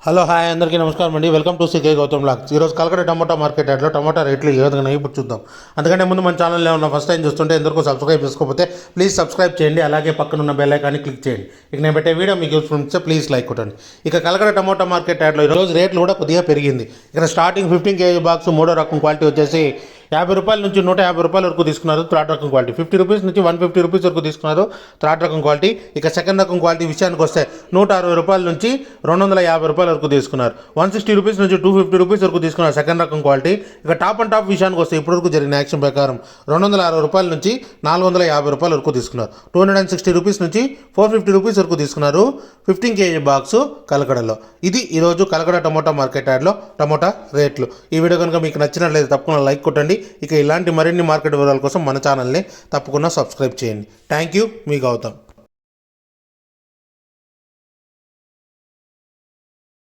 Hello hi అందరికీ నమస్కారం అండి. Welcome to CK Gautam blogs. ఈరోజు కలకడ టమాటా మార్కెట్ యార్డ్లో టమాటా రేట్లు ఏ విధంగా ఇప్పుడు చూద్దాం. అందుకంటే ముందు మన ఛానల్లో ఉన్న ఫస్ట్ టైం చూస్తుంటే ఎందుకు సబ్స్క్రైబ్ చేసుకోకపోతే ప్లీజ్ సబ్స్క్రైబ్ చేయండి. అలాగే పక్కన ఉన్న బెల్ ఐకాన్ని క్లిక్ చేయండి. ఇక నేను పెట్టే వీడియో మీకు యూస్ఫుల్ ఉంటే ప్లీజ్ లైక్ కొట్టండి. ఇక కలకడ టమాటా మార్కెట్ యార్డ్లో ఈరోజు రేట్లు కూడా కొద్దిగా పెరిగింది. ఇక్కడ స్టార్టింగ్ 15 kg బాక్స్ మూడో రకం క్వాలిటీ వచ్చేసి 50 రూపాయల నుంచి 150 రూపాయల వరకు తీసుకున్నారు. థర్డ్ రకం క్వాలిటీ 50 రూపీస్ నుంచి 150 రూపీస్ వరకు తీసుకున్నారు. థర్డ్ రకం క్వాలిటీ. ఇక సెకండ్ రకం క్వాలిటీ విషయానికి వస్తే 160 రూపాయల నుంచి 250 రూపాయల వరకు తీసుకున్నారు. 160 రూపీస్ నుంచి 250 రూపీస్ వరకు తీసుకున్నారు సెకండ్ రకం క్వాలిటీ. ఇక టాప్ అండ్ టాప్ విషయానికి వస్తే ఇప్పటివరకు జరిగిన యాక్షన్ ప్రకారం 260 రూపాయల నుంచి 450 రూపాయల వరకు తీసుకున్నారు. 260 రూపీస్ నుంచి 450 రూపీస్ వరకు తీసుకున్నారు 15 kg బాక్స్ కలకడలో. ఇది ఈరోజు కలకడ టమోటా మార్కెట్ యార్డ్లో టమోటా రేట్లు. ఈ వీడియో కనుక మీకు నచ్చినట్లయితే తప్పకుండా లైక్ కొట్టండి. ఇక ఇలాంటి మరిన్ని మార్కెట్ వివరాల కోసం మన ఛానల్ని తప్పకుండా సబ్స్క్రైబ్ చేయండి. థ్యాంక్ యూ, మీ గౌతమ్.